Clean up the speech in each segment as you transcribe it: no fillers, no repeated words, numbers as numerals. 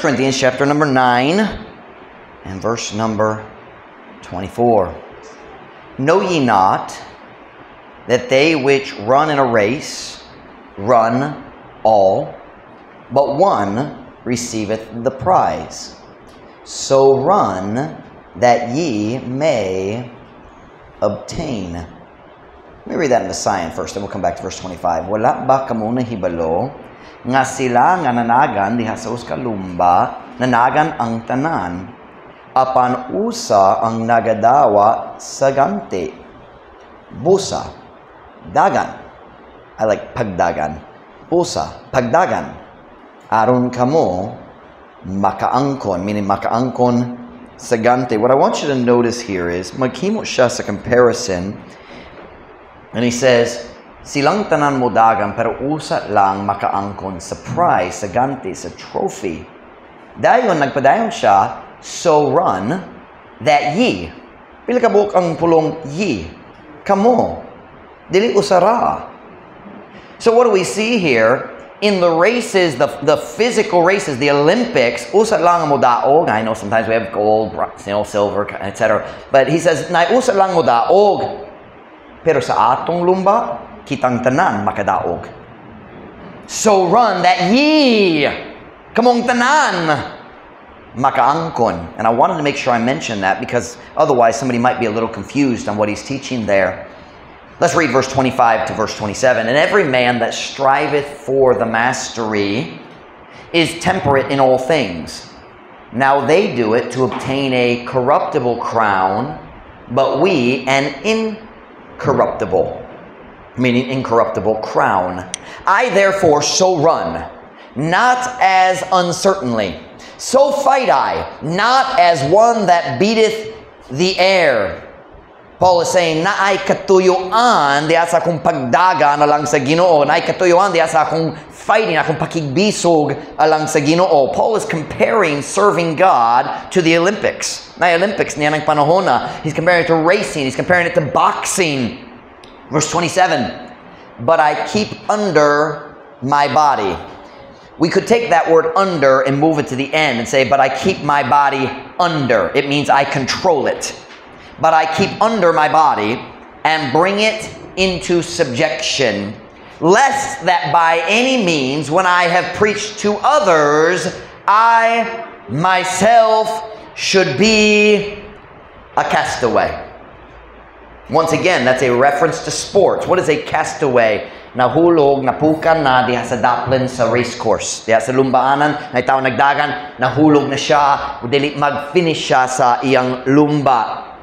Corinthians chapter number 9 and verse number 24. Know ye not that they which run in a race run all, but one receiveth the prize? So run that ye may obtain. Let me read that in the Sion first, then we'll come back to verse 25. Wala ba kamo nahibalo nga sila nga nanagan diha sa uskalumba, nanagan ang tanan, apan usa ang nagadawa sa ganti. Busa, dagan. I like pagdagan. Busa, pagdagan. Aron kamo makaangkon, meaning makaangkon sa ganti. What I want you to notice here is, maghimo siya sa comparison, and he says, silang tanan mo dagan, pero usa lang makaangkon sa prize, sa ganti, sa trophy. Dayon, nagpadayon siya, so run that ye. Pila ka buok ang pulong ye? Kamo. Dili usara. So what do we see here? In the races, the physical races, the Olympics, usa lang mo daog. I know sometimes we have gold, silver, etc. But he says, na usa lang mo daog. Pero sa atong lumba, kitang tanan makadaog. So run that ye, kamong tanan, makaangkon. And I wanted to make sure I mention that because otherwise somebody might be a little confused on what he's teaching there. Let's read verse 25 to verse 27. And every man that striveth for the mastery is temperate in all things. Now they do it to obtain a corruptible crown, but we an incorruptible, meaning incorruptible crown. I therefore so run, not as uncertainly. So fight I, not as one that beateth the air. Paul is saying, na ay katuyuan diya sa akong pagdaga na lang sa Ginoo, na ay katuyuan diya sa akong fighting, akong pakigbisog alang sa Ginoo. Paul is comparing serving God to the Olympics. Na Olympics niya ng panahon na, he's comparing it to racing, he's comparing it to boxing. Verse 27, but I keep under my body. We could take that word under and move it to the end and say, but I keep my body under. It means I control it. But I keep under my body and bring it into subjection, lest that by any means, when I have preached to others, I myself should be a castaway. Once again, that's a reference to sports. What is a castaway? Nahulog, napukan na diha sa daplin sa race course. Diha sa lumbaanan, na itaw nagdagan, nahulog na siya, dili mag-finish siya sa iyang lumba.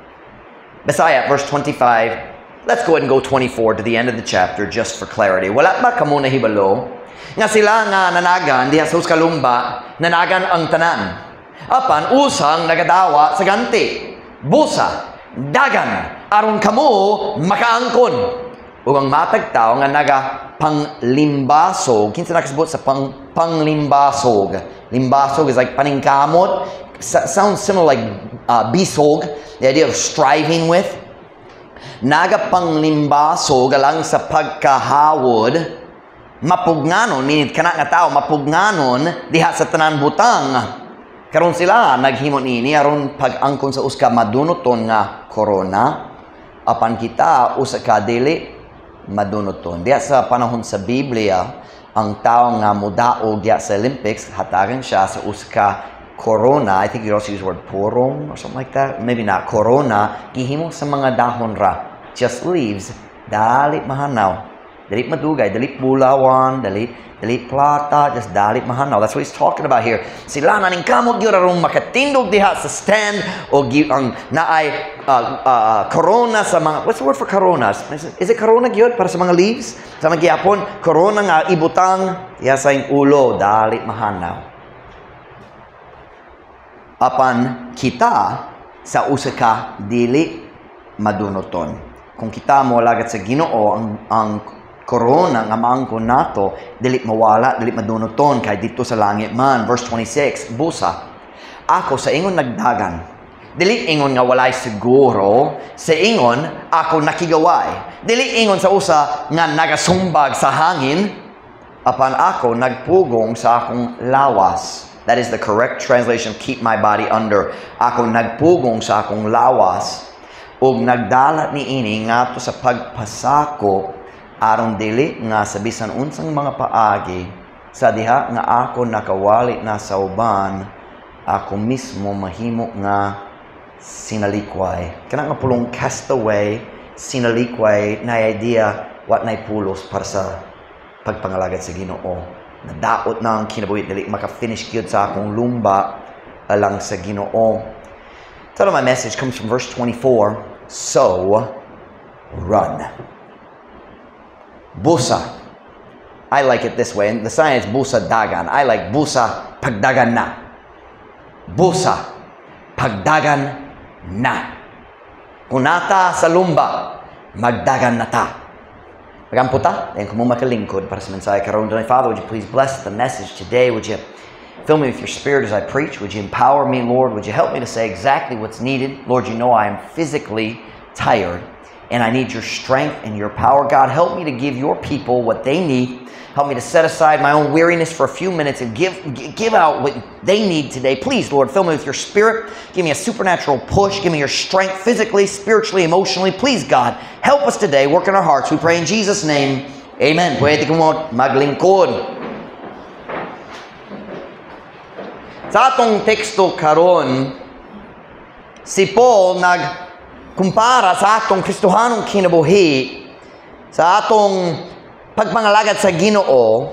Messiah, verse 25. Let's go ahead and go 24 to the end of the chapter just for clarity. Wala ba kamo nahibalo nga sila nga nanagan diha sa uskalumba, nanagan ang tanan, apan usang nagadawa sa ganti. Busa, dagan, aron kamo makaangkon. Ug ang matag tao nga naga panglimbasog, kinsa nakasabot sa panglimbasog. Limbasog is like paningkamot. Sounds similar like bisog, the idea of striving with. Naga panglimbasog alang sa pagkahawod, mapugnanon, meaning kana nga tao mapugnanon diha sa tanan butang. Karon sila naghimo nini aron pag-angkon sa uska madunoton nga corona, apan kita usa ka dili madunoton. Diya sa panahon sa Biblia, ang tao nga mudaog diya sa Olympics, hatagan siya sa uska corona. I think you also use the word porong or something like that. Maybe not corona. Gihimo sa mga dahon ra. Just leaves. Dali mahanaw. Dali madugay. Dali bulawan. Dali plata. Just dali mahanaw. That's what he's talking about here. Sila naning kamot yun arong makatindog diha sa stand o ang naay corona sa mga, what's the word for corona? Is it corona gyud para sa mga leaves? Sa mga gihapon, corona nga ibutang diha sa ing ulo. Dali mahanaw. Apan kita sa usa ka dili madunoton. Kung kita mo lagat sa Ginoo, ang corona nga maangkon nato dili mawala, dili madunoton kay dito sa langit man. Verse 26, busa, ako sa ingon nagdagan. Dili ingon nga walay siguro, sa ingon ako nakigaway. Dili ingon sa usa nga nagasumbag sa hangin, apan ako nagpugong sa akong lawas. That is the correct translation, keep my body under. Ako nagpugong sa akong lawas, ug nagdala ni ini ngadto sa pagpasako aron dili nga sa bisan unsang mga paagi sa diha nga ako nakawali na sa uban, ako mismo mahimo nga sinalikway. Kana nga pulong castaway, sinalikway na idea what na pulos para sa pagpangalagad sa Ginoo. Nadaot na ang kinabuhi dili maka-finish gyud sa akong lumba alang sa Ginoo. So my message comes from verse 24. So run. Busa. I like it this way. And the sign is busa dagan. I like busa pagdagan na. Busa pagdagan na. Kunata sa lumba, magdagan na ta. Magamputa, and kung makalingkod para sa mensahe karon. Father, would you please bless the message today? Would you fill me with your spirit as I preach? Would you empower me, Lord? Would you help me to say exactly what's needed? Lord, you know I am physically tired, and I need your strength and your power. God, help me to give your people what they need. Help me to set aside my own weariness for a few minutes and give out what they need today. Please, Lord, fill me with your spirit. Give me a supernatural push. Give me your strength physically, spiritually, emotionally. Please, God, help us today. Work in our hearts. We pray in Jesus' name. Amen. Pwede ko mo maglingkod. Sa atong teksto karon, si Paul nagkumpara sa atong Kristohanong kinabuhi, sa atong pagpangalagad sa Ginoo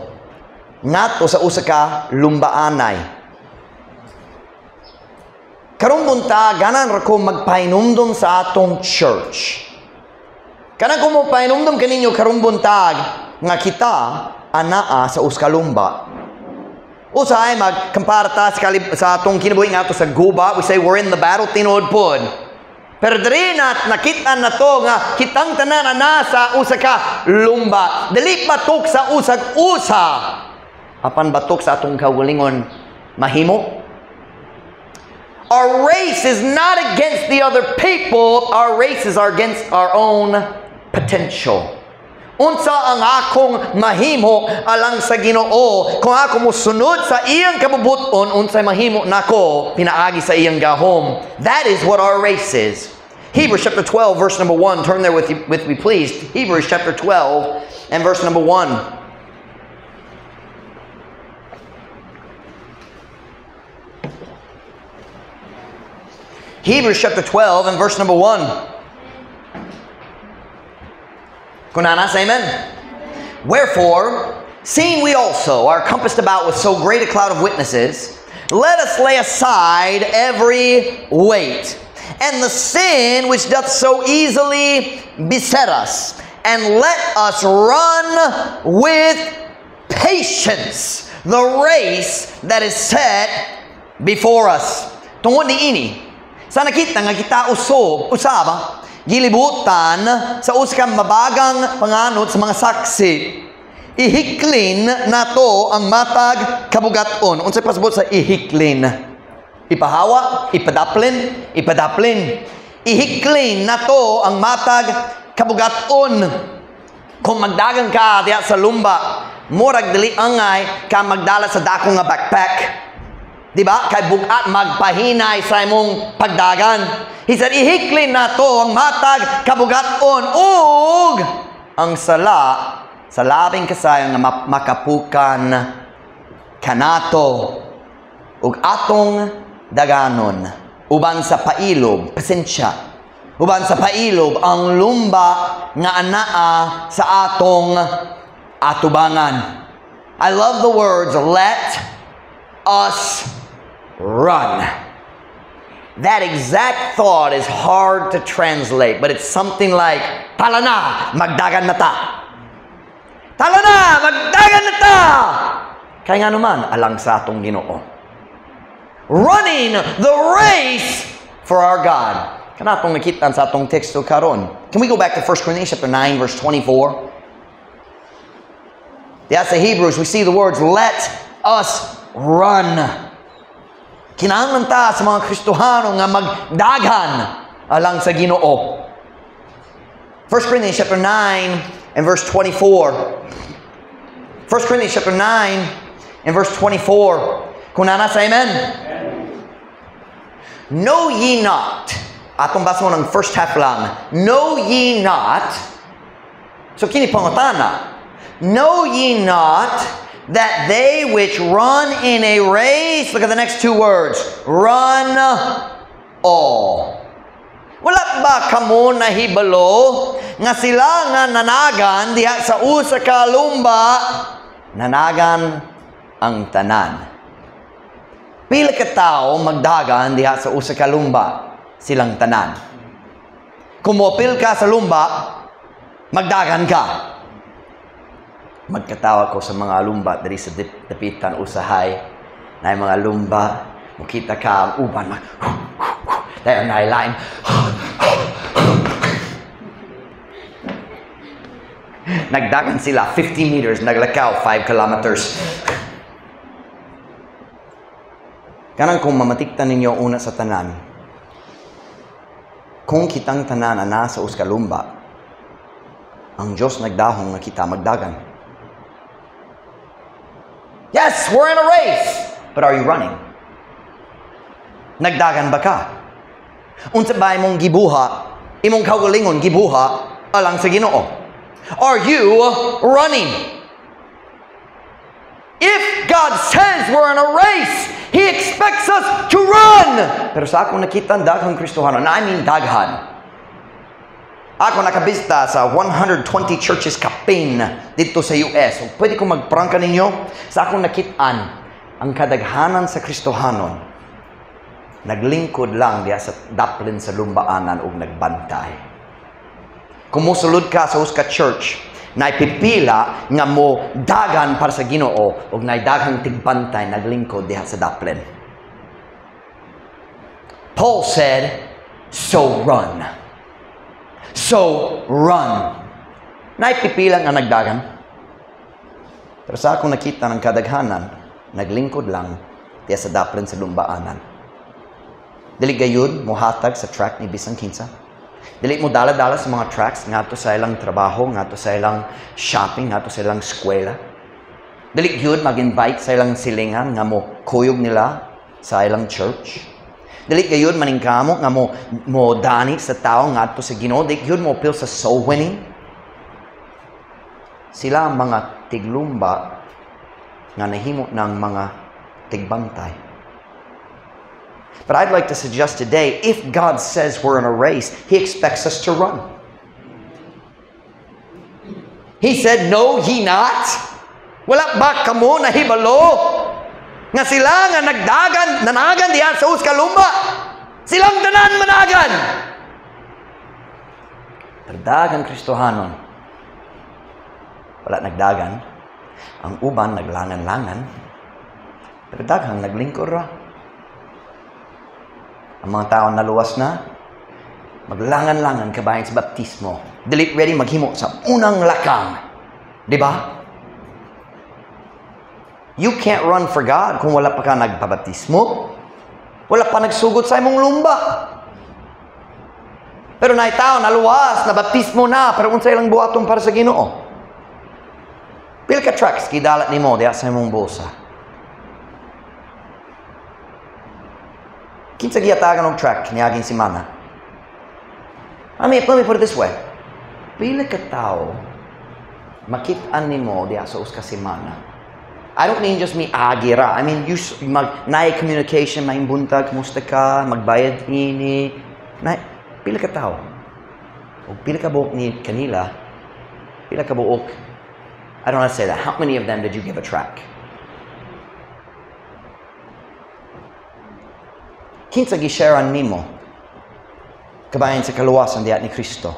ngadto sa usa ka lumbaanay. Karong bunta ganan ra ko magpahinumdom sa atong church. Kana ko mo pahinumdom kaninyo karong buntag nga kita anaa sa usa ka lumba. Usahay magkamparta sa atong kinabuhi ngadto sa guba. We say we're in the battle tinuod pod. Pero diri nakita na to nga kitang tanan na sa usa ka lumba. Dili batok sa usag-usa. Apan batok sa atong kaugalingon mahimo. Our race is not against the other people. Our race is against our own potential. Unsa ang akong mahimo alang sa Ginoo kung ako mosunod sa iyang kabubuton, unsay mahimo nako pinaagi sa iyang gahom. That is what our race is. Hebrews chapter 12 verse number 1. Turn there with me please. Hebrews chapter 12 and verse number 1. Hebrews chapter 12 and verse number 1. Kunanas, amen? Wherefore, seeing we also are compassed about with so great a cloud of witnesses, let us lay aside every weight, and the sin which doth so easily beset us, and let us run with patience the race that is set before us. Tungod ni ini, sa nakita nga kita usaba, gilibutan sa uskang mabagang panganod sa mga saksi. Ihiklin nato ang matag kabugaton. Unsay pasabot sa ihiklin? Ipahawa, ipadaplin. Ihiklin nato ang matag kabugaton. Kung magdagang ka diya sa lumba, murag dili angay ka magdala sa dako nga backpack. Diba? Kay bugat magpahinay sa imong pagdagan. He said, ihiklin na to ang matag kabugaton ug ang sala sa labing kasayo nga makapukan kanato ug atong daganon uban sa pailob, pasensya, uban sa pailob ang lumba nga anaa sa atong atubangan. I love the words, let us run. That exact thought is hard to translate, but it's something like, tala na, magdagan na ta. Tala na, magdagan na ta. Kaya nga naman, alang sa atong Ginoo. Running the race for our God. Kana atong nakitaan sa atong teksto karon. Can we go back to 1 Corinthians chapter 9, verse 24? That's the Hebrews. We see the words, let us run. Kinahanglan ta sa mga Kristohano nga magdaghan alang sa Ginoo. 1 Corinthians chapter 9 and verse 24. 1 Corinthians chapter 9 and verse 24. Kunana sa amen? Know ye not. Atong basa mo ng first half lang. Know ye not. So kini pangutana. Know ye not that they which run in a race, look at the next two words, run all. Wala ba kamo nahibalo nga sila nga nanagan diha sa usa ka lumba, nanagan ang tanan. Pila ka tao magdagan diha sa usa ka lumba, silang tanan. Kumopil ka sa lumba, magdagan ka. Magkatawa ko sa mga lumba diri sa dapitan usahay, na mga lumba, makita ka ang uban, dahil nailain. Nagdagan sila 50 meters, naglakaw 5 kilometers. Kanang kung mamatiktan ninyo una sa tanan, kung kitang tanan na nasa uskalumba, ang Diyos nagdahong na kita magdagan. Yes, we're in a race. But are you running? Nagdagan ba ka? Unsa ba imong gibuha, imong kaugalingon gibuha, alang sa Ginoo? Are you running? If God says we're in a race, He expects us to run. Pero sa akong nakita daghang Kristohano, I mean daghan. Ako nakabista sa 120 churches kapin dito sa US. So, pwede kong magprangka ninyo. Sa akong nakitaan, ang kadaghanan sa Kristohanon, naglingkod lang diya sa daplin sa lumbaanan o nagbantay. Kung musulod ka sa uska church, na ipipila nga mo dagan para sa Ginoo o na daghang tigbantay naglingkod diha sa daplin. Paul said, so run. So run. Na ipipila nga nagdagan. Pero sa akong nakita ng kadaghanan, naglingkod lang diha sa daplin sa lumbaanan. Dili gayud mohatag sa track ni bisang kinsa. Dili mo dala-dala sa mga tracks ngadto sa ilang trabaho, ngadto sa ilang shopping, ngadto sa ilang eskwela. Dili gyud mag-invite sa ilang silingan nga mo kuyog nila sa ilang church. Dili gyud maningkamo nga mo dani sa tao ngadto sa Ginoo, dili gyud mo appeal sa soul winning. Sila ang mga tiglumba nga nahimo ng mga tigbantay. But I'd like to suggest today, if God says we're in a race, He expects us to run. He said, know ye not? Wala ba kamo nahibalo? Nga sila nga nanagan diyan sa uskalumba. Silang tanan managan. Pero dagang Kristohanon, wala nagdagan. Ang uban naglangan-langan. Pero daghang naglingkod ra. Ang mga tao naluwas na, maglangan-langan kabayan sa baptismo. Dili ready maghimo sa unang lakang. Diba? You can't run for God kung wala pa ka nagpabaptismo. Wala pa nagsugod sa imong lumba. Pero na tao naluwas, nabaptismo na, pero unsay ilang buhaton para sa Ginoo. Pil ka tracks kidalat nimo diha sa imong bulsa. Kinsa giyatagan og track niaging semana. Let me put it this way. Pila ka tao makit-an nimo diha sa usa ka semana. I don't mean just me agira. I mean you naay communication, maimbuntag, kumusta ka, magbayad ini. Pila ka tao. O pila ka buok ni kanila. Pila ka buok. I don't want to say that. How many of them did you give a track? Kinsa gisharean nimo kabayan sa kaluwasan diha ni Kristo.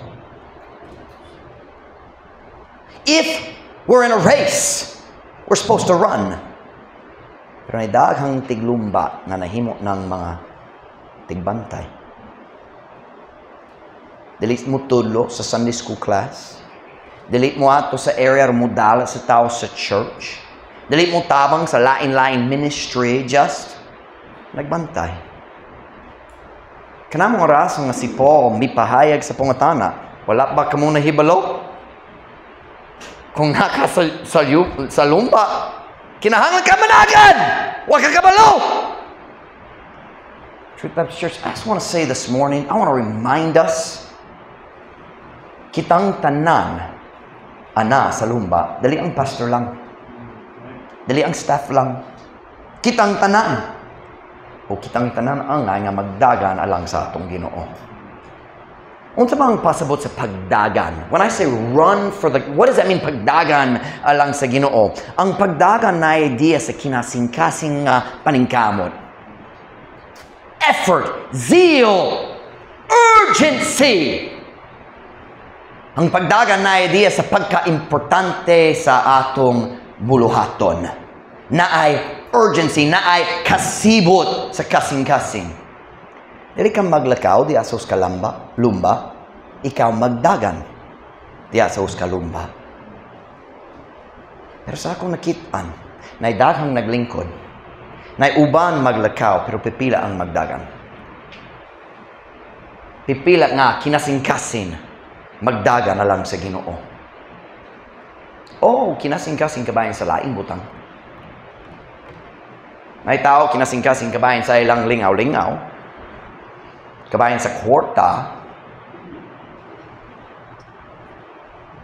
If we're in a race, we're supposed to run. Pero may daghang tiglumba nga nahimo ng mga tigbantay. Dili mo tudlo sa Sunday school class. Dili mo ato sa area mo dala sa tao sa church. Dili mo tabang sa lain-lain ministry, just nagbantay. Kanamong oras nga si Paul mipahayag sa pangatana, wala ba kamo nahibalo? Kung naka sa lumba, kinahanglan ka managan! Wa ka kabalo! Truth Baptist Church, I just want to say this morning, I want to remind us, kitang tanan, ana sa lumba, dali ang pastor lang. Dali ang staff lang. Kitang tanan. O kitang tanan ang nga magdagan alang sa atong Ginoo. Unsa ba ang pasabot sa pagdagan? When I say run for the, what does that mean pagdagan alang sa Ginoo? Ang pagdagan na idea sa kinasing-kasing paningkamot. Effort, zeal, urgency. Ang pagdagan na idea sa pagka-importante sa atong buluhaton. Na ay urgency, na ay kasibot sa kasing-kasing. Dili ka maglakaw di asos ka lumba, ikaw magdagan di asos ka lumba. Pero sa akong nakitaan, na daghang naglingkod, na uban maglakaw, pero pipila ang magdagan. Pipila nga, kinasing-kasing, magdagan na lang sa Ginoo. Oh, kinasing-kasing kabayan sa laing butang. May tao, kinasing-kasing kabayan sa ilang lingaw-lingaw. Kabayan sa kwarta.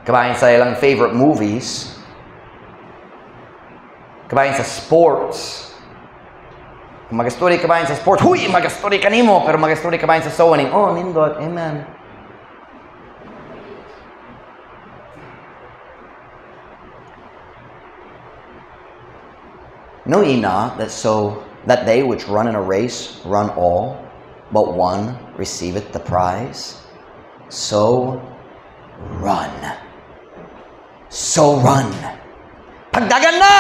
Kabayan sa ilang favorite movies. Kabayan sa sports. Kung mag-story kabayan sa sports, huy, mag-story ka nimo, pero mag-story kabayan sa sewing, oh, nindot, amen. Know ye not that they which run in a race run all, but one receiveth the prize? So run. So run. Pagdagan na!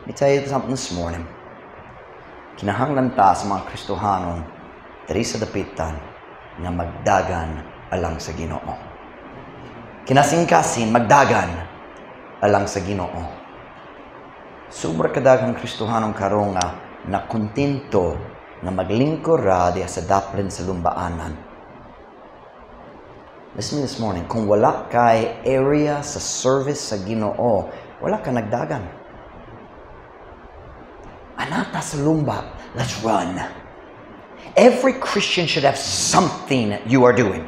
Let me tell you something this morning. Kinahanglan ta sa mga Kristohanon diri sa dapitan nga magdagan alang sa Ginoo. Kinasing-kasing magdagan alang sa Ginoo. Sobra kadaghang Kristohanon karon nga nakontento nga maglingkod ra diha sa daplin sa lumbaanan. Listen to me this morning, kung wala kay area sa service sa Ginoo, wala ka nagdagan. Anata sa lumba, let's run. Every Christian should have something you are doing.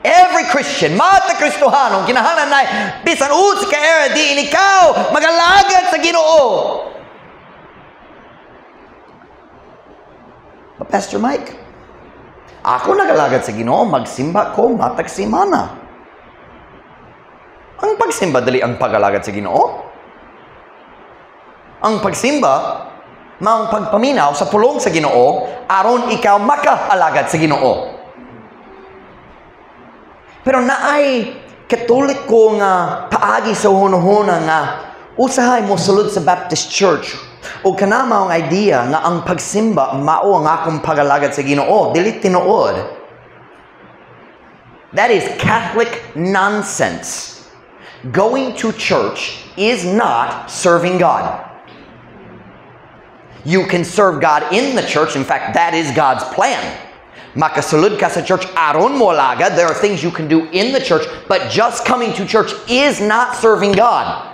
Every Christian, mata Kristohanon, kinahanglan na, bisan usi ka era, di ikaw, magalagad sa Ginoo. But Pastor Mike, ako nagalagad sa Ginoo, magsimba ko, matag simana. Ang pagsimba, dali ang pagalagad sa Ginoo. Ang pagsimba, maang pagpaminaw sa pulong sa Ginoo, aron ikaw makaalagad sa Ginoo. Pero naay Katoliko nga paagi sa hunahuna nga usahay mo sulod sa Baptist Church o kanama ang idea nga ang pagsimba mao ang akong pagalagad sa Ginoo, dili tinuod. That is Catholic nonsense. Going to church is not serving God. You can serve God in the church. In fact, that is God's plan. Makasulod ka sa church, aron mo alagad. There are things you can do in the church, but just coming to church is not serving God.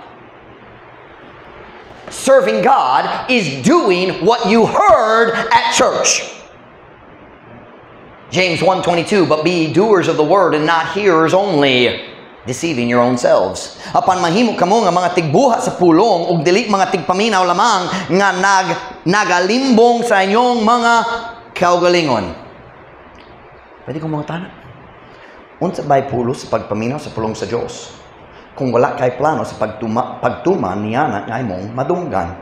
Serving God is doing what you heard at church. James 1:22, but be doers of the word and not hearers only, deceiving your own selves. Apan mahimo kamo nga mga tigbuha sa pulong ug dili mga tigpaminaw lamang nga nagalimbong sa inyong mga kaugalingon. Pwede kong mga tanong. Unsa ba'y pulo sa pagpaminaw sa pulong sa Diyos? Kung wala kay plano sa pagtuman niya na nga imong madunggan.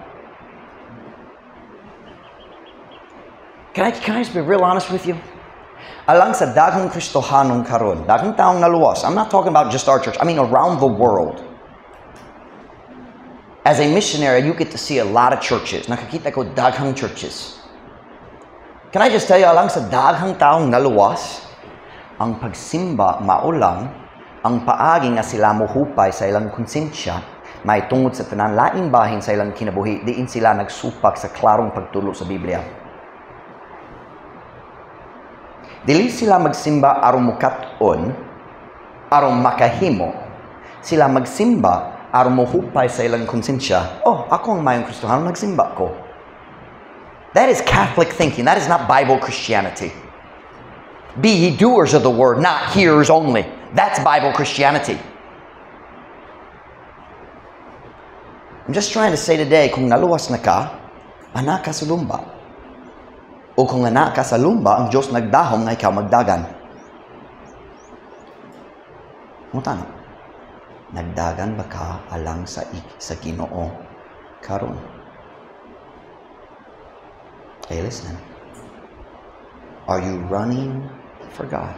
Can I just be real honest with you? Alang sa daghang Kristohanon karon, daghang taong naluwas. I'm not talking about just our church. I mean around the world. As a missionary, you get to see a lot of churches. Nakakita ko daghang churches. Can I just tell you, alang sa daghang taong naluwas, ang pagsimba maulang, ang paagi nga sila mohupay sa ilang konsensya, may tungod sa tanan laing bahin sa ilang kinabuhi, diin sila nagsupak sa klarong pagtulo sa Biblia. Dili sila magsimba aron mukat-on, aron makahimo. Sila magsimba aron mo hupay sa ilang konsensya, oh, ako ang mayong Kristohano, nagsimba ko. That is Catholic thinking. That is not Bible Christianity. Be ye doers of the word, not hearers only. That's Bible Christianity. I'm just trying to say today, kung naluwas na ka, anak ka sa lumba. O kung anak ka sa lumba, ang Diyos nagdahom nga ikaw magdagan. Mutano, nagdagan ba ka alang sa Ginoo karon? Hey, listen. Are you running for God?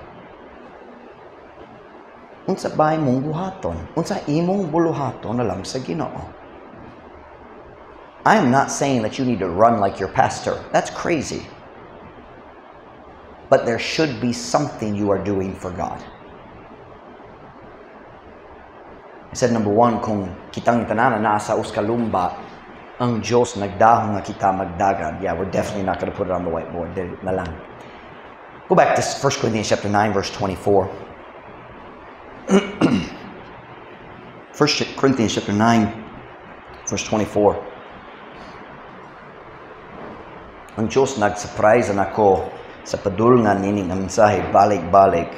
Unsa bay mong buhaton? Unsa imong buluhaton alang sa Ginoo? I am not saying that you need to run like your pastor. That's crazy. But there should be something you are doing for God. I said, number one, kung kitang tanan na nasa uskalumba, ang Diyos nagdahong nga kita magdagan. Yeah, we're definitely not going to put it on the whiteboard. Na lang. Go back to 1 Corinthians chapter 9, verse 24. 1 Corinthians chapter 9, verse 24. Ang Diyos nag-surprise na ako sa padulngan nining ang mensahe, balik-balik.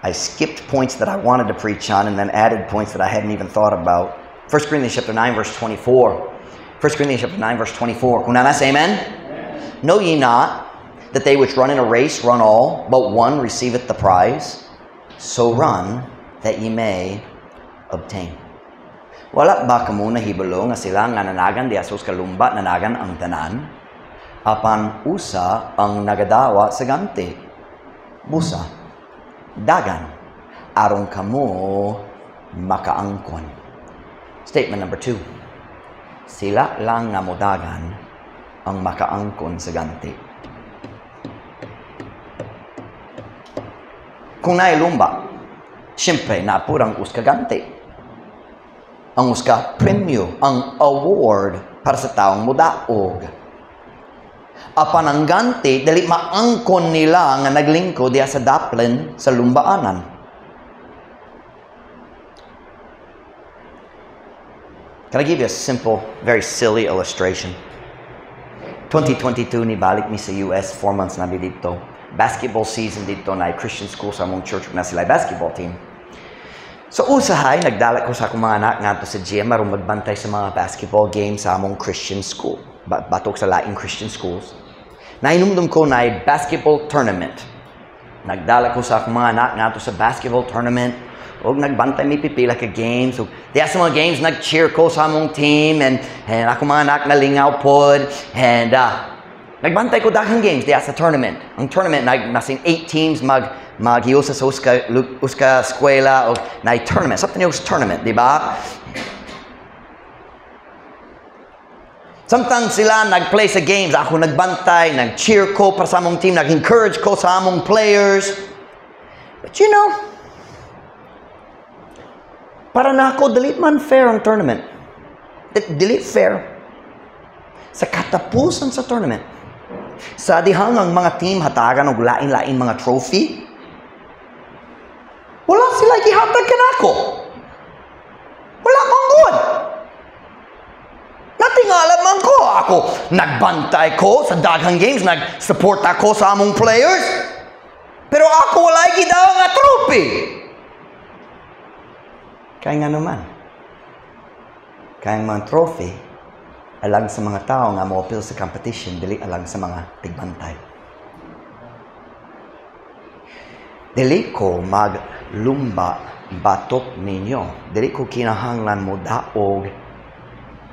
I skipped points that I wanted to preach on and then added points that I hadn't even thought about. 1 Corinthians chapter 9, verse 24. 1 Corinthians chapter 9, verse 24. Kung nanas, amen? Know ye not that they which run in a race run all, but one receiveth the prize? So run that ye may obtain. Wala ba kamo nahibalo nga sila nga nanagan di asos kalumba nanagan ang tanan? Apan usa ang nagadawa sa ganti. Busa. Dagan. Aron kamo makaangkon. Statement number 2. Sila lang nga modagan ang makaangkon sa ganti. Kung nailumba, siyempre napurang uska ganti. Ang uska premyo, ang award para sa taong mudaog. Apan ang ganti, dali maangkon nila nga naglingkod diya sa daplin sa lumbaanan. Can I give you a simple, very silly illustration? 2022 ni balik mi sa US, 4 months na dito. Basketball season dito na Christian school sa among church na sila basketball team. So usahay, nagdala ko sa akong mga anak nga to sa gym aron magbantay sa mga basketball games sa among Christian school. Batok sa laing Christian schools. Nainumdum ko na basketball tournament. Nagdala ko sa akong mga anak nga to sa basketball tournament. Og nagbantay mi pipila ka games. Og diya sa mga games, nag-cheer ko sa among team. And akong mga anak nalingaw pod. And nagbantay ko daghang games diya sa tournament. Ang tournament, nasin 8 teams maghiusa sa uska eskwela o na tournament. Something else tournament, di ba? Sometimes sila nag-play sa games. Ako nagbantay, nag-cheer ko para sa among team, nag-encourage ko sa among players. But you know, para na ako, dili man fair ang tournament. Dili fair. Sa katapusan sa tournament, sa dihang ang mga team hatagan og lain-lain mga trophy, wala sila gihatag kanako. Wala mang good. Natingala man ko. Ako, nagbantay ko sa daghang games, nag-support ako sa among players, pero ako wala gidaw nga trophy. Kaya nga naman, kaya mga trophy, alang sa mga tao nga mo-appeal sa competition, dili alang sa mga tigbantay. Dili ko maglumba batok ninyo. Dili ko kinahanglan mo daog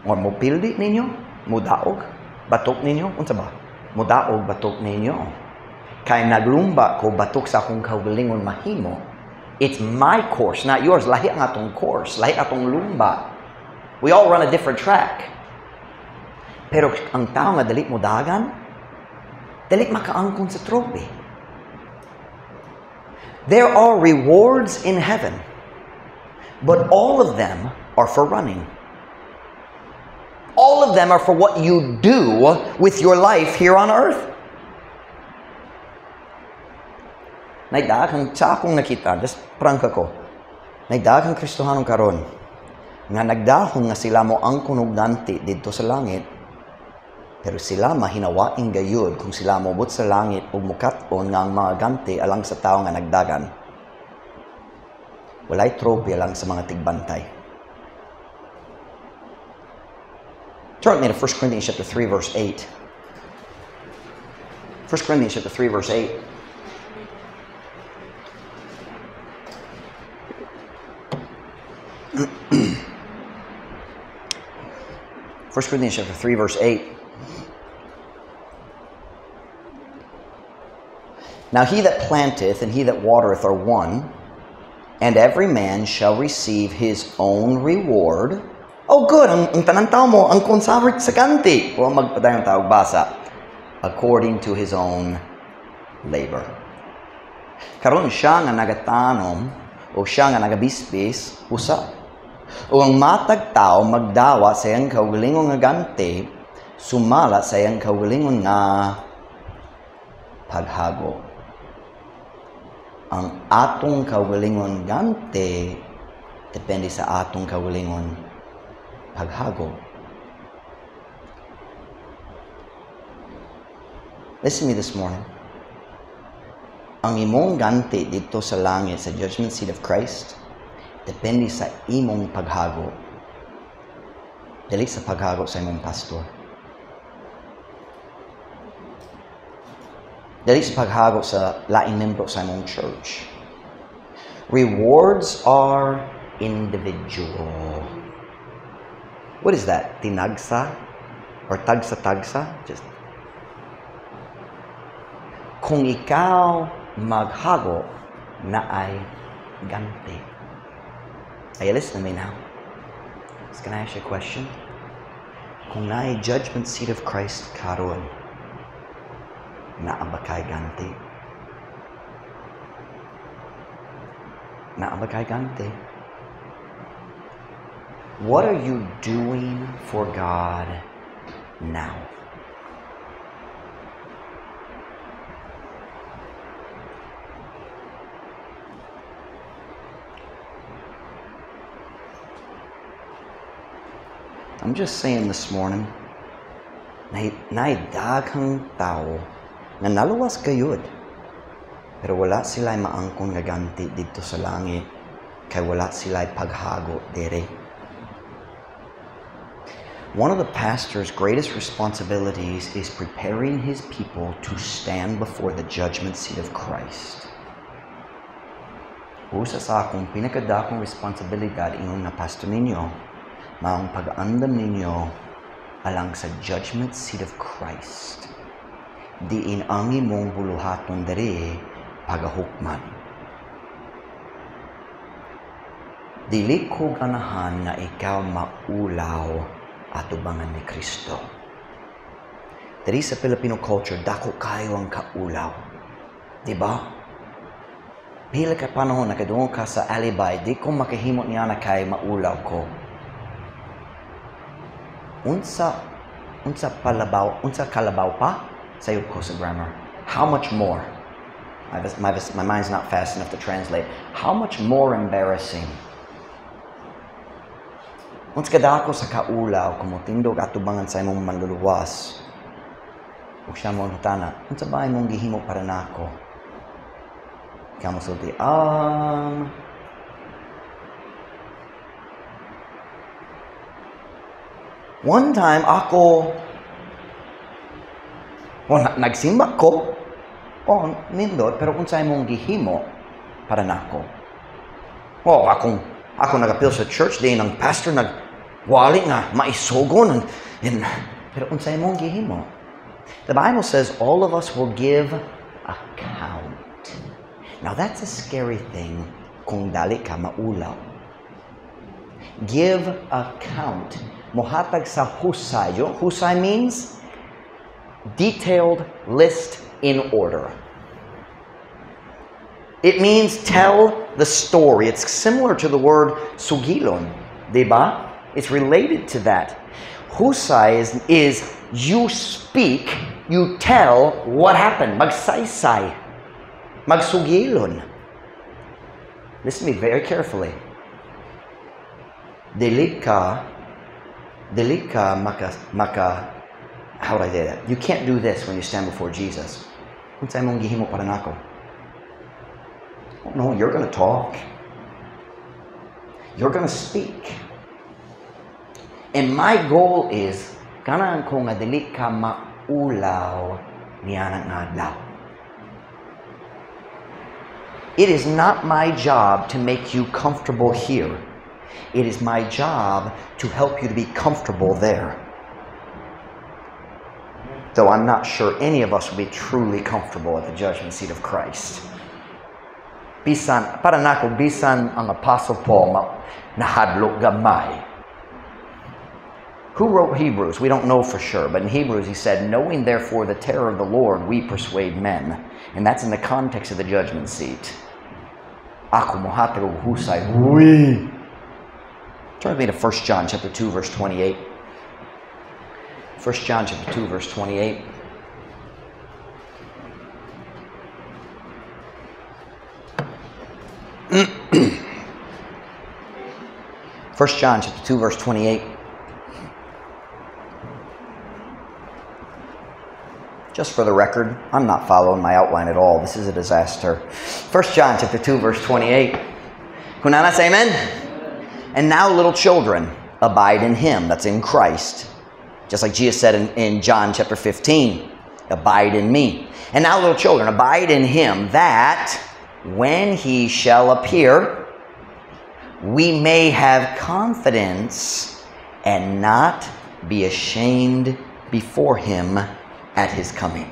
o mo pildi ninyo, mo daog batok ninyo. Unsa ba? Mo daog batok ninyo. Kaya naglumba ko batok sa akong kaugalingon mahimo. It's my course, not yours. Lahi ang atong course, lahi atong lumba. We all run a different track. Pero ang tao nga dali mo dagan, dali makaangkon sa trophy. There are rewards in heaven, but all of them are for running. All of them are for what you do with your life here on earth. Naidakang sa akong nakita, just prangka ko. Nagdaghang Kristohanon karon nga nagdahon nga sila mo ang ganti didto sa langit, pero sila mahinawaing gayud kung sila mobot sa langit ug mukat-on nga ang mga ganti alang sa tawo nga nagdagan. Walay trophy lang sa mga tigbantay. Turn with me to 1 Corinthians chapter 3 verse 8. 1 Corinthians chapter 3 verse 8. 1 Corinthians chapter 3 verse 8. Now he that planteth and he that watereth are one, and every man shall receive his own reward. Oh good, ang tanang tao mo, ang konsabert sa kanti. O magpadayang tawag basa. According to his own labor. Karon siya nga nagatanom o siya nga nagabispis, usa. O ang matag tao magdawa sa iyang kaugalingon nga ganti, sumala sa iyang kaugalingon nga paghago. Ang atong kaugalingon ganti depende sa atong kaugalingon paghago. Listen to me this morning. Ang imong ganti dito sa langit, sa judgment seat of Christ, depende sa imong paghago. Dili sa paghago sa imong pastor. Dili sa paghago sa laing membro sa imong church. Rewards are individual. What is that? Tinagsa? Or tagsa-tagsa? Just kung ikaw maghago na ay ganti. Are you listening to me now? Can I ask you a question? Kung naay judgment seat of Christ karon, naa ba kay ganti? Naa ba kay ganti? What are you doing for God now? I'm just saying this morning, daghang tao na naluwas gayud, pero wala sila'y maangkon nga ganti dito sa langit, kay wala sila'y paghago dere. One of the pastor's greatest responsibilities is preparing his people to stand before the judgment seat of Christ. Usa sa akong pinakadakong responsibilidad ingon na pastor ninyo, maong pag-andam ninyo alang sa judgment seat of Christ. Diin ang imong buluhaton diri pagahukman. Dili ko ganahan nga ikaw maulaw atubangan ni Kristo. Diri sa Filipino culture, dako kayo ang kaulaw. Diba? Pila ka panahon nakadungog ka sa alibay, di ko makahimot niya na kay maulaw ko. Unsa kalabaw pa? Sayod ko sa grammar. How much more? My mind's not fast enough to translate. How much more embarrassing? Unsa kadako sa kaulaw, kumutindog atubangan sa imong manluluwas. Ug siya mo tana, unsa ba imong gihimo para nako? Kamo sulti, one time ako, nagsimba ko, nindot, pero kung sa'yo mong gihimo, para nako. Ako nagapil sa church, din ng pastor nagwali nga, maisugon, pero kung sa'yo mong gihimo. The Bible says all of us will give account. Now that's a scary thing kung dali ka maulaw. Give account. Mohatag sa husay. Husay means detailed list in order. It means tell the story. It's similar to the word sugilon, diba? It's related to that. Husay is you speak, you tell what happened. Magsaysay. Magsugilon. Listen to me very carefully. dili ka how would I say that? You can't do this when you stand before Jesus. Unsay mong gihimo para nako? No, you're going to talk. You're going to speak. And my goal is, kanang ko nga dili ka maulaw niya nga adlaw. It is not my job to make you comfortable here. It is my job to help you to be comfortable there. Though I'm not sure any of us will be truly comfortable at the judgment seat of Christ. Bisan, para nako, bisan ang Apostle Paul nahadlok gamay. Who wrote Hebrews? We don't know for sure, but in Hebrews he said, knowing therefore the terror of the Lord, we persuade men. And that's in the context of the judgment seat. Ako mohatag og husay. Oui. Turn with me to 1 John chapter 2, verse 28. 1 John chapter 2, verse 28. First John chapter 2, verse 28. Just for the record, I'm not following my outline at all. This is a disaster. 1 John chapter 2, verse 28. Kunana say amen? And now, little children, abide in him, that's in Christ. Just like Jesus said in John chapter 15, abide in me. And now, little children, abide in him, that when he shall appear, we may have confidence and not be ashamed before him at his coming.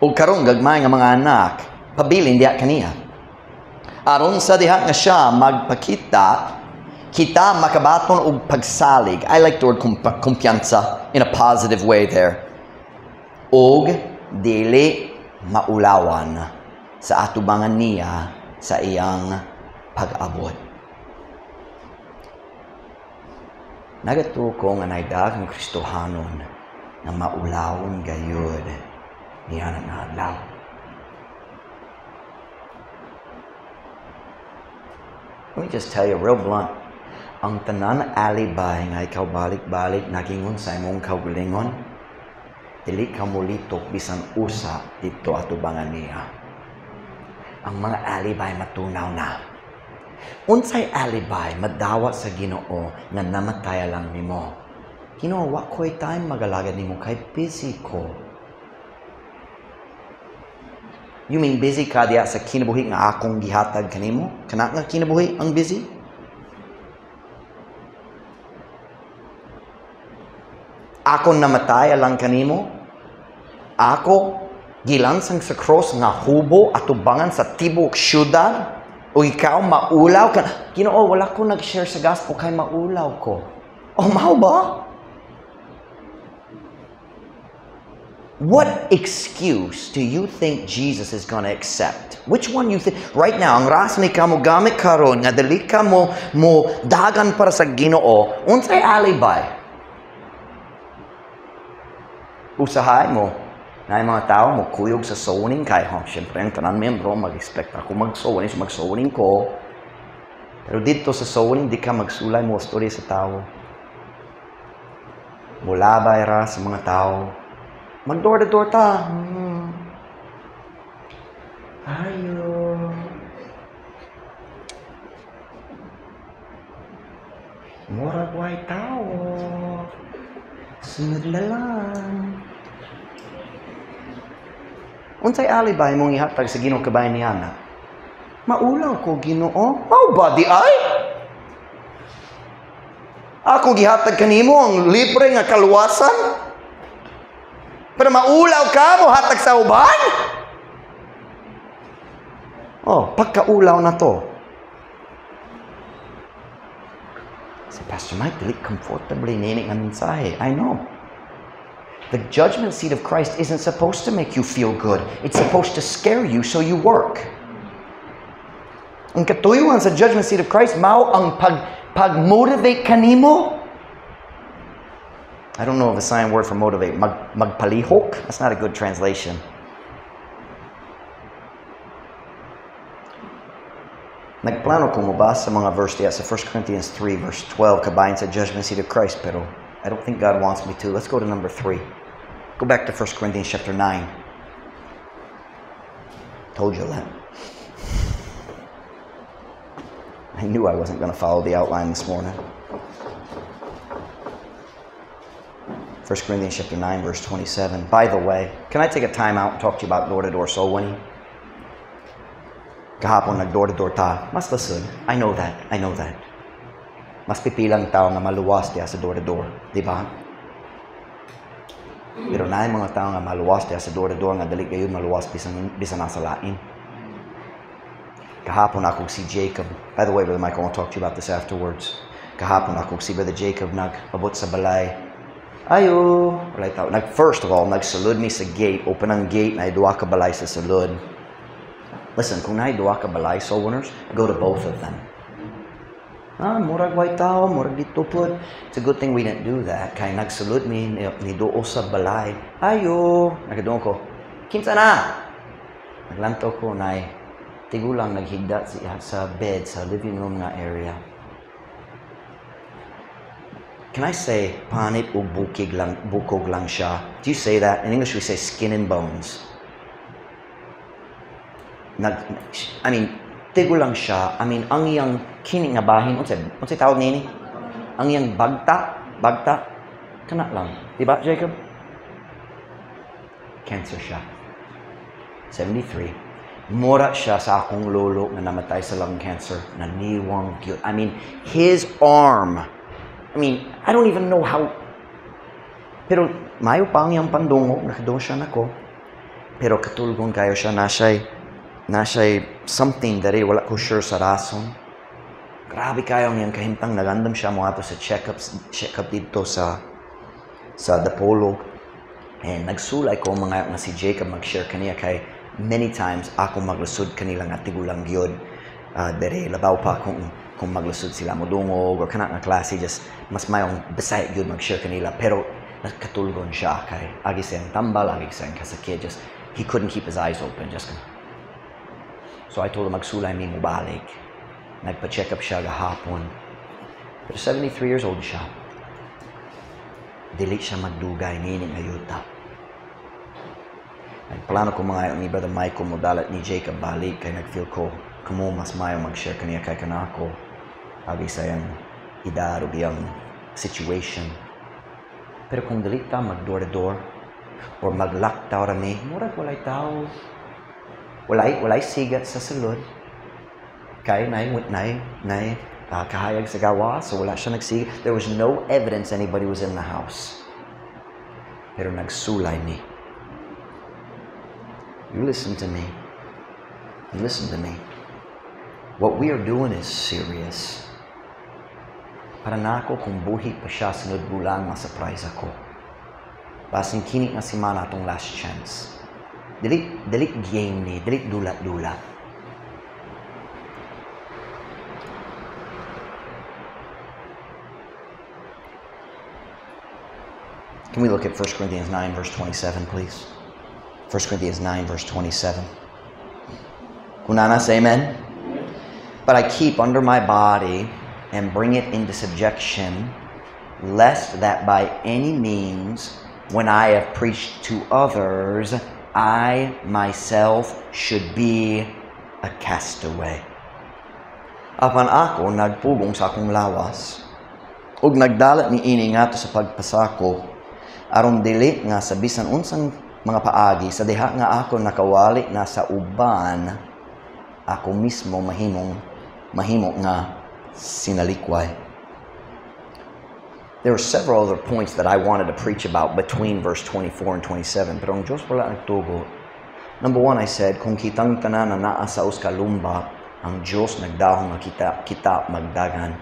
O karong gagmay nga mga anak, pabilin diha kaniya. Aron sa diha nga siya magpakita, kita makabaton og pagsalig. I like the word kumpiyansa in a positive way there. Og dili maulawan sa atubangan niya sa iyang pag-abot. Nagato ko nga naidagang Kristohanon na maulawon gayud niya nga adlaw. Let me just tell you real blunt. Ang tanan alibay nga ikaw balik-balik nagingon sa imong kaugalingon, dili ka mulitok bisan usa dito atubangan niya. Ang mga alibay matunaw na. Unsay alibay madawat sa Ginoo nga namatay lang nimo. Ginoo, wa ko'y time magalagad nimo kay busy ko. You mean busy ka diya sa kinabuhi nga akong gihatag kanimo? Kana nga kinabuhi ang busy? Ako namatay lang kanimo? Ako gilansang sa cross nga hubo atubangan sa tibok syudad? O ikaw maulaw ka? Ginoo, wala ko nag-share sa gospel kay maulaw ko. Oh, mao ba? What excuse do you think Jesus is going to accept? Which one you think? Right now, ang ras ni ka mo gamit karon nga dali ka mo dagan para sa Ginoo, unsay alibay? Usahay mo na yung mga tao mo kuyog sa sowing kay siyempre ang tanan membro mag-expect ako mag-sowing ko. Pero dito sa sowing di ka magsulay mo story sa tao. Mulabay ra sa mga tao. Mag-door to door ta. Ayo. Murag way tao. Sunod lang. Unsay alibay mong ihatag sa Ginoo kabayan ni Ana? Maulaw ko, Ginoo. Mao ba di ay? Ako gihatag kanimo ang libre nga kaluwasan? Pero maulaw ka mo hatag sa uban? Oh, pagkaulaw na to. Si Pastor Mike, dili comfortably nini nga mensahe. I know. The judgment seat of Christ isn't supposed to make you feel good. It's supposed to scare you so you work. Ang katuyuan sa judgment seat of Christ, mao ang pag-motivate kanimo. I don't know if the sign word for motivate, magpalihok. That's not a good translation. Nagplano kong mabasa sa mga verse diya sa 1 Corinthians 3 verse 12 kabayan sa judgment seat of Christ, pero I don't think God wants me to. Let's go to number 3. Go back to 1 Corinthians chapter 9. Told you that. I knew I wasn't going to follow the outline this morning. 1 Corinthians chapter 9 verse 27. By the way, can I take a time out and talk to you about door-to-door soul winning? Kahapon nag-door-to-door ta. Mas lasod. I know that. Mas pipilang tao nga maluwas diya sa door-to-door. Di ba? Pero na yung mga tao nga maluwas diya sa door-to-door nga dali kayo maluwas bisan nasa lain. Kahapon ako si Jacob. By the way, Brother Michael, I want to talk to you about this afterwards. Kahapon ako si Brother Jacob nag-abot sa balay. Ayo! Walay tao. First of all, nagsulod mi sa gate. Open ang gate na iduwa ka balay sa sulod. Listen, kung naiduwa ka balay, soul winners, go to both of them. Murag way tao, murag dito po. It's a good thing we didn't do that. Kaya nagsulod mi, niduo sa balay. Ayo! Nagadoon ko, kinsa na? Naglanto ko, tigulang naghigda sa bed, sa living room nga area. Can I say, panit o bukog lang siya? Do you say that? In English, we say skin and bones. Tigo lang siya. Ang iyang kini nga bahin, unsay tawag nini? Ang iyang bagta, kana lang. Diba, Jacob? Cancer siya. 73. Mura siya sa akong lolo na namatay sa lung cancer. Naniwang cute. His arm. I don't even know how. Pero, mayo pa ang iyang pandungo. Nakadoon siya nako. Pero katulgon kayo siya na siya'y something that wala ko sure sa rason. Grabe kayo ang iyang kahimtang. Nagandam siya mo ato sa check-up dito sa Dapolo. And nagsulay ko mga nga si Jacob mag-share kaniya kay many times ako maglusod kanila nga tigulang gyud. Dere labaw pa kung maglusod sila modungog or kana nga klase, just mas mayong beside gyud mag-share kanila. Pero nagkatulgon siya kay agi siyang tambal, agi siyang kasakit. Just he couldn't keep his eyes open. So I told him magsulay mi mo balik. Nagpa-check up siya gahapon. Pero 73 years old siya. Dili siya magdugay nining ayuta. Nagplano ko mga ni Brother Michael mo dalat ni Jacob balik kay nagfeel ko kamo mas mayo mag-share kaniya kay kanako. Agi sayang idaro biyang situation. Pero kung dili ta mag-door-to-door or mag-lockdown rami, murag walay tao. Walay sigat sa sulod. Kaya kahayag sa gawa, so wala siya nagsigat. There was no evidence anybody was in the house. Pero nagsulay ni. You listen to me. What we are doing is serious. Para na ako kung buhi pa siya sunod bulan, ma-surprise ako. Basing kinik na si Mana atong last chance. Dili game ni, dili dulat-dulat. Can we look at 1 Corinthians 9 verse 27, please? 1 Corinthians 9 verse 27. Kunana, say amen? But I keep under my body and bring it into subjection, lest that by any means, when I have preached to others, I myself should be a castaway. Apan ako nagpugong sa akong lawas, ug nagdalat ni ini nga to sa pagpasako, aron dili nga sa bisan unsang mga paagi sa diha nga ako nakawali na sa uban, ako mismo mahimo nga sinalikway. There were several other points that I wanted to preach about between verse 24 and 27, pero ang Diyos wala nagtugo. Number 1, I said, kung kitang tanan na naa sa uskalumba, ang Diyos nagdahong nga kita magdagan.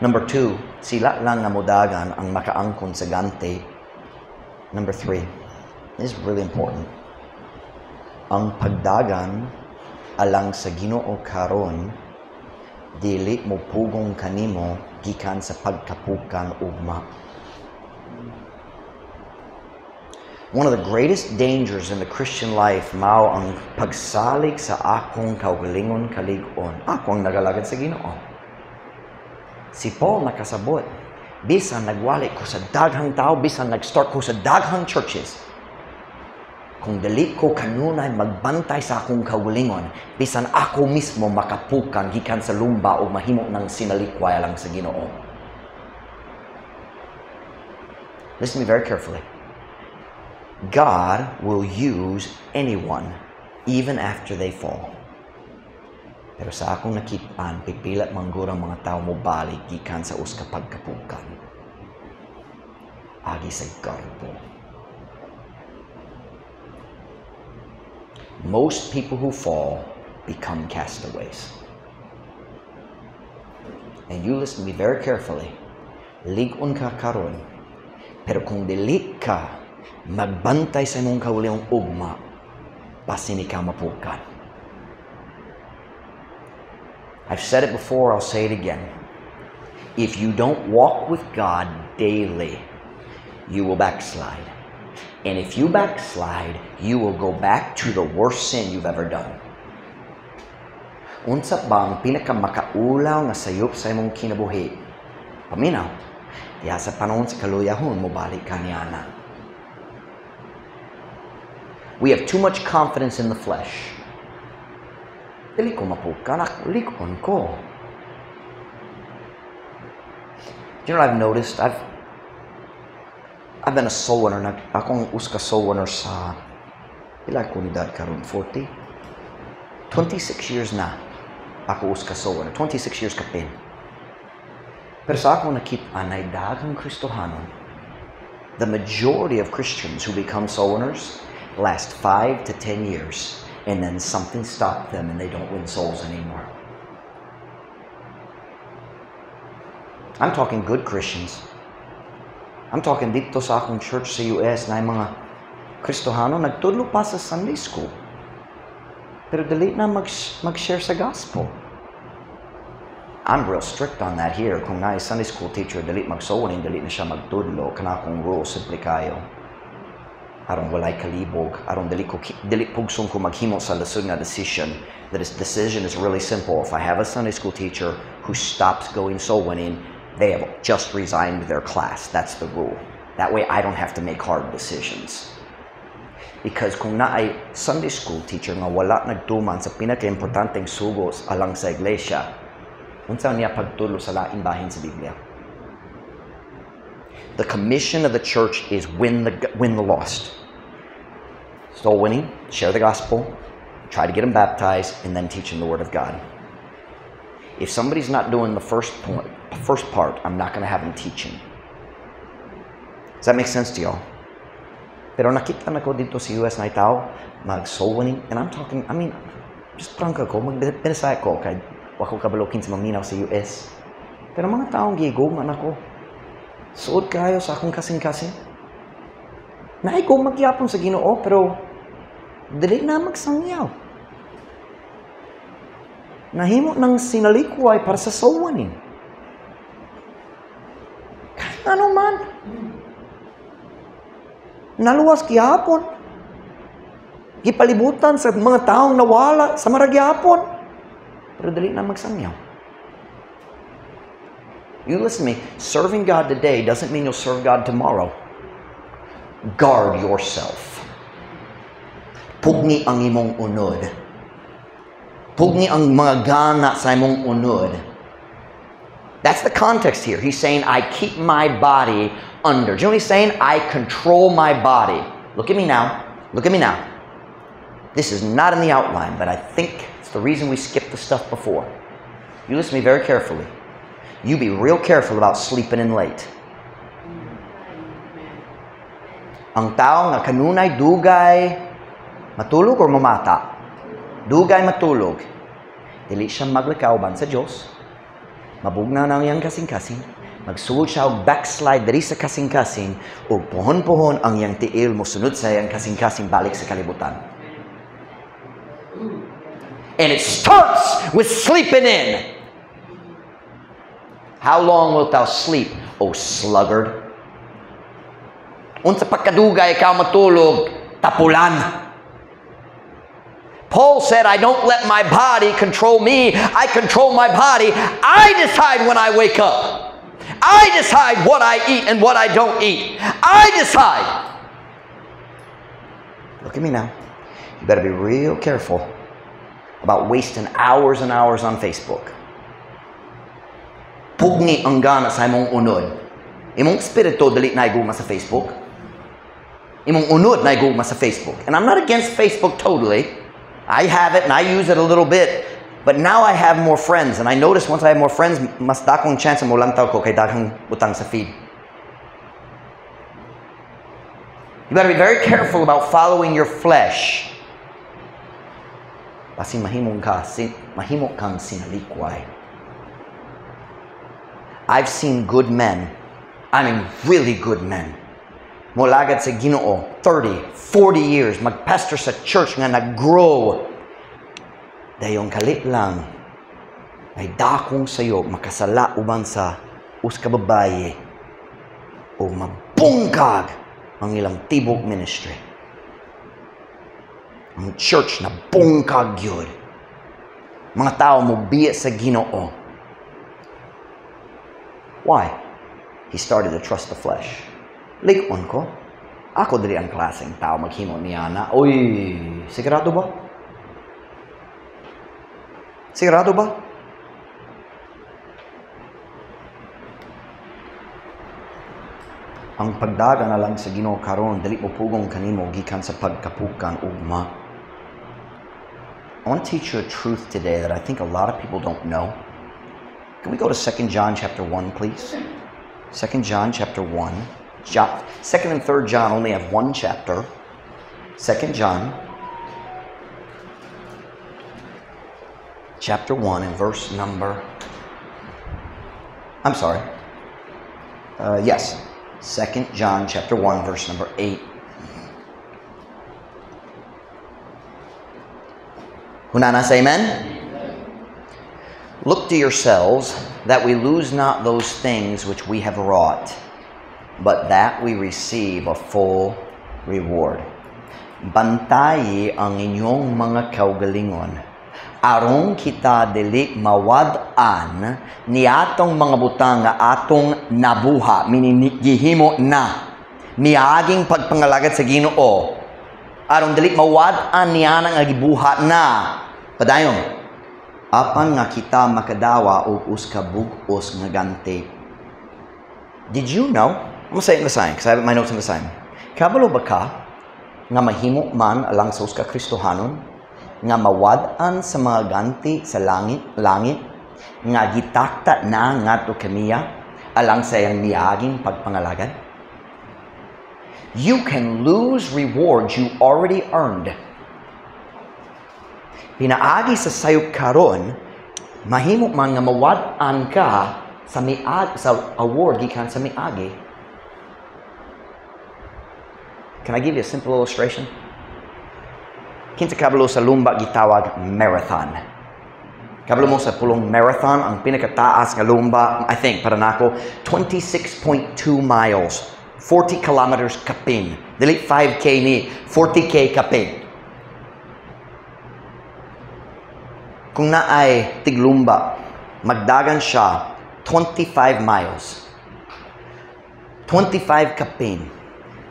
Number 2, sila lang nga modagan ang makaangkon sa gante. Number 3, this is really important. Ang pagdagan alang sa Ginoo karon, dili mo pugong kanimo gikan sa pagkapukan ugma. One of the greatest dangers in the Christian life, mao ang pagsalig sa akong kaugalingon kalig-on. Ako ang nagalagad sa Ginoo. Si Paul nakasabot, bisan nagwali ko sa daghang tao, bisan nag-start ko sa daghang churches, kung dali ko kanunay magbantay sa akong kaugalingon, bisan ako mismo makapukan gikan sa lumba o mahimo ng sinalikway lang sa Ginoo. Listen to me very carefully. God will use anyone even after they fall. Pero sa akong nakitaan, pipilat manggurang mga tao mo balik gikan sa uska pagkapukan. Agi sa garbo. Most people who fall become castaways. And you listen to me very carefully. Ligon ka karon. Pero kung dili ka magbantay sa imong kaugalingong ugma, pasin ikaw mapukan. I've said it before, I'll say it again. If you don't walk with God daily, you will backslide. And if you backslide, you will go back to the worst sin you've ever done. Unsa ba ang pinakamakulaw nga sayop sa imong kinabuhi? Paminaw, diha sa panahon sa kaluyahon, mobalik ka niana. We have too much confidence in the flesh. Dili ko mapukan, likon ko. You know what I've noticed? I've been a soul winner. Akong uska soul winner sa ilang ko ni dad karon 40? 26 years na ako uska soul winner. 26 years kapin. Pero sa akong nakita na daghang Kristohanon, the majority of Christians who become soul winners last 5 to 10 years, and then something stopped them and they don't win souls anymore. I'm talking good Christians. I'm talking dito sa akong church sa US na yung mga Kristohano nagtudlo pa sa Sunday school. Pero dili na mag-share sa gospel. I'm real strict on that here. Kung na Sunday school teacher, dili mag-sowing, dili na siya magtudlo. Kana akong rule, simple kayo. Aron walay kalibog, aron dili pugsong ko maghimo sa lasud nga decision. That this decision is really simple. If I have a Sunday school teacher who stops going soul winning, they have just resigned their class. That's the rule. That way I don't have to make hard decisions. Because kung naay Sunday school teacher nga wala nagtuman sa pinaka-importanteng sugos alang sa iglesia, unsa niya pagtulo sa laing bahin sa Biblia? The commission of the church is win the lost. Soul winning, share the gospel, try to get them baptized, and then teach them the Word of God. If somebody's not doing the first part, I'm not going to have them teaching. Does that make sense to y'all? Pero nakita na ko dito sa US na itaw, mag-soul winning, and I'm talking, just prangka ko, mag-pinasay ko, kaya wako kabalokin sa maminaw sa US. Pero mga taong gigoman ako, suod kayo sa akong kasing-kasing. Naay ko magyapon sa Ginoo, pero dili na magsangyaw. Nahimo ng sinalikway para sa soul winning. Kahit ano man. Naluwas gihapon. Gipalibutan sa mga taong nawala sa maragyapon. Pero dili na magsangyaw. You listen to me, serving God today doesn't mean you'll serve God tomorrow. Guard yourself. Pugni ang imong unod. Pugni ang mga gana sa imong unod. That's the context here. He's saying, I keep my body under. Do you know what he's saying? I control my body. Look at me now. Look at me now. This is not in the outline, but I think it's the reason we skipped the stuff before. You listen to me very carefully. You be real careful about sleeping in late. Ang tao nga kanunay dugay matulog or mamata. Dugay matulog. Dili siya maglakawban sa Diyos. Mabugna na ang iyang kasing-kasing. Magsuod siya og backslide diri sa kasing-kasing ug pohon-pohon ang iyang tiil mo sunod sa iyang kasing-kasing balik sa kalibutan. And it starts with sleeping in. How long wilt thou sleep, O sluggard? Unsa pagkadugay ka matulog, tapulan. Paul said, I don't let my body control me. I control my body. I decide when I wake up. I decide what I eat and what I don't eat. I decide. Look at me now. You better be real careful about wasting hours and hours on Facebook. Pugni ang gana sa imong unod. Imong spirito dali na igugma sa Facebook. Imong unod na igugma sa Facebook. And I'm not against Facebook totally. I have it and I use it a little bit. But now I have more friends. And I notice once I have more friends, mas dakong chance mo lang tao ko kay dakong utang sa feed. You better be very careful about following your flesh. Kasi mahimo kang sinalikway. I've seen good men, I mean really good men, mulagad sa Ginoo, 30, 40 years, magpastor sa church nga nag-grow. Dayong kalit lang, may dakong sayo, makasala uban sa uska babaye, o mabungkag ang ilang tibok ministry. Ang church na bungkag yun. Mga tao mo biya sa Ginoo. Why? He started to trust the flesh. Likon ko. Ako dili ang klaseng tao maghimo niya na, uy, sigurado ba? Sigurado ba? Ang pagdaga na lang sa Ginoo karon dili mo pugong kanimo gikan sa pagkapukan ugma. I want to teach you a truth today that I think a lot of people don't know. Can we go to 2 John chapter 1, please? 2 John chapter 1. 2nd and 3rd John only have one chapter. 2 John chapter 1 and verse number... I'm sorry. Yes. 2 John chapter 1 verse number 8. Hunana say amen? Look to yourselves that we lose not those things which we have wrought, but that we receive a full reward. Bantayi ang inyong mga kaugalingon, aron kita dili mawad-an ni atong mga butang nga atong nabuha, minigihimo na miaging pagpangalagad sa Ginoo, aron dili mawad-an niya nga gibuha na. Padayon, apan nga kita makadawa og uska bug-os nga ganti. Did you know? I'm gonna say it in the sign, because I have my notes in the sign. Kabalo ba ka nga mahimo man alang sa uska Kristohanon nga mawad-an sa mga ganti sa langit nga gitakta na ngadto kaniya alang sa iyang miaging pagpangalagad? You can lose rewards you already earned. Pinaagi sa sayop karon, mahimo man nga mawad-an ka sa award gikan sa miagi. Can I give you a simple illustration? Kinsa kabalo sa lumba gitawag marathon. Kabalo mo sa pulong marathon, ang pinakataas nga lumba, I think, para nako, 26.2 miles. 40 kilometers kapin. Dili 5K ni, 40K kapin. Kung naay tiglumba, magdagan siya 25 miles. 25 kapin.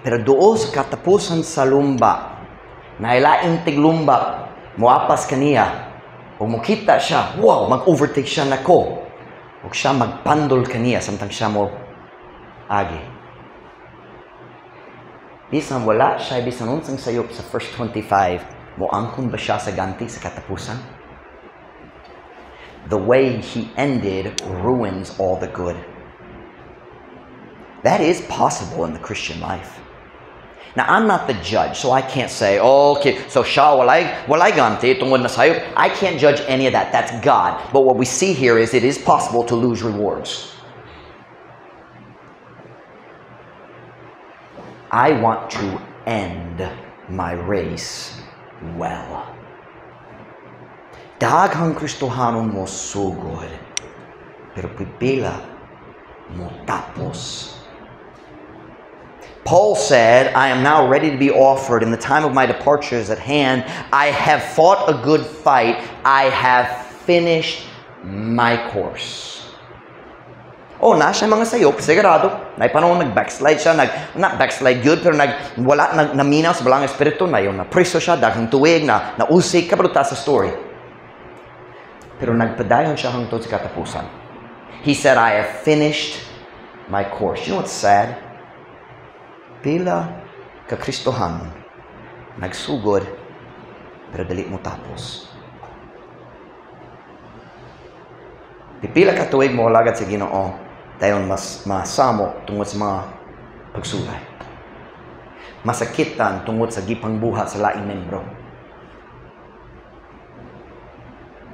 Pero doon sa katapusan sa lumba, nailaing tiglumba, muapas kaniya, o mukita siya, wow, mag-overtake siya nako. O siya magpandol kaniya, samtang siya mo agi. Bisan wala siya, bisan unsang sayop sa first 25, mo angkon ba siya sa ganti sa katapusan? The way he ended ruins all the good. That is possible in the Christian life. Now, I'm not the judge, so I can't say, oh, okay, so siya, walay ganti, tungod na sayo. I can't judge any of that. That's God. But what we see here is it is possible to lose rewards. I want to end my race well. Daghang Kristohanon mo sugod, pero pipila mo tapos. Paul said, I am now ready to be offered, and the time of my departure is at hand. I have fought a good fight. I have finished my course. Oh, na siya mga sayop, sigurado. Na panahon nag-backslide siya, backslide good, pero naminaw sa balang espiritu na yun, na-preso siya, daghang tuwig, na-usik, kapaluta sa story. Pero nagpadayon siya hangtod sa katapusan. He said, I have finished my course. You know what's sad? Pila ka Kristohanon, nagsugod, pero dali mo tapos. Pipila ka tuwig mo lagad sa Ginoo, dayon mas masamo tungod sa mga pagsulay. Masakitan tungod sa gipang buhat sa laing membro.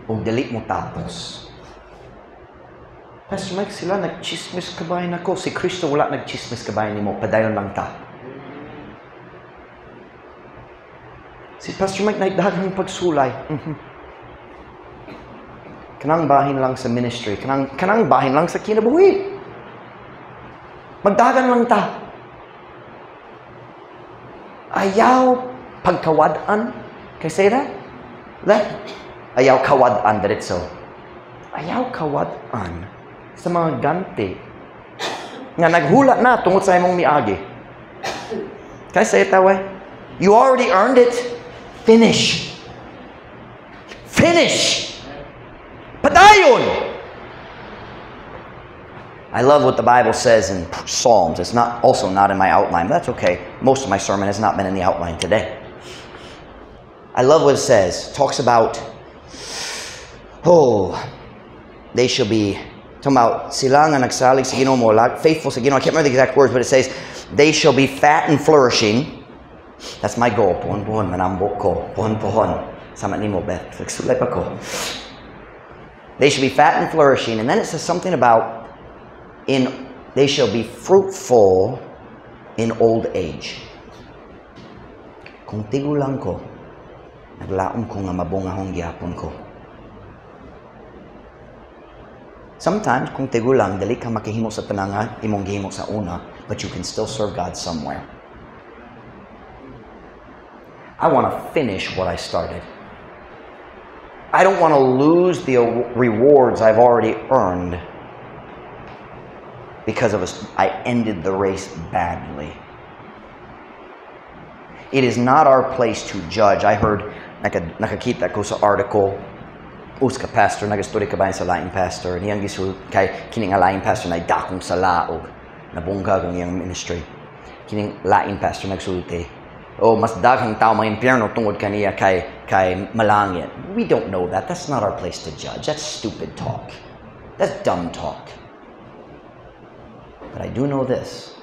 O dali mo tapos. Pastor Mike, sila nag-chismis kabayan ako. Si Kristo wala nag-chismis kabayan mo. Padayon lang ta. Si Pastor Mike, nagdagang pagsulay. Kanang bahin lang sa ministry. Kanang bahin lang sa kinabuhi. Magdagan lang ta. Ayaw pagkawadaan. Can I say that? Ayaw kawadaan, diretso. Ayaw kawadaan sa mga ganti nga naghula na tungod sa imong miagi. Can I say it that way? You already earned it. Finish. Finish. Padayon. I love what the Bible says in Psalms. It's also not in my outline, but that's okay. Most of my sermon has not been in the outline today. I love what it says. It talks about, they shall be, talking about sila nga nagsalig sa Ginoo mo, faithful sa Ginoo. I can't remember the exact words, but it says, they shall be fat and flourishing. That's my goal. Puhon-puhon, manambok ko. Puhon-puhon. Sama ni mo, Beth. Nagsulay pa ko. They shall be fat and flourishing. And then it says something about, they shall be fruitful in old age. Kung tigulang ko, naglaom ko nga mabungahong gyapon ko. Sometimes, kung tigulang, dali ka makihimo sa tananga, imong gihimo sa una, but you can still serve God somewhere. I want to finish what I started. I don't want to lose the rewards I've already earned because I ended the race badly. It is not our place to judge. I heard, nakakita ko sa article, uska pastor, nag-story ka ba sa laing pastor? Niyang gisul, kay kining laing pastor na dakong sa laog, nabungga kong iyang ministry. Kining laing pastor nagsulti, mas daghang tao mga impyerno tungod kaniya kay malangit. We don't know that. That's not our place to judge. That's stupid talk. That's dumb talk. But I do know this.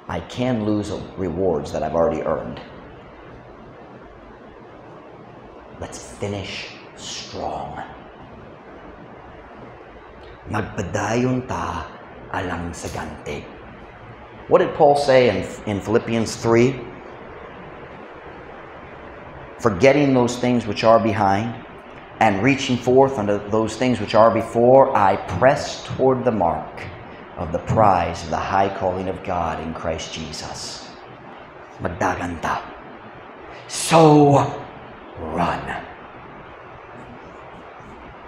I can lose rewards that I've already earned. Let's finish strong. Magpadayon ta alang sa ganti. What did Paul say in Philippians 3? Forgetting those things which are behind and reaching forth unto those things which are before, I press toward the mark of the prize of the high calling of God in Christ Jesus. Magdagan ta. So run.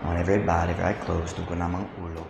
On every eye closed, doon ko namang ulo.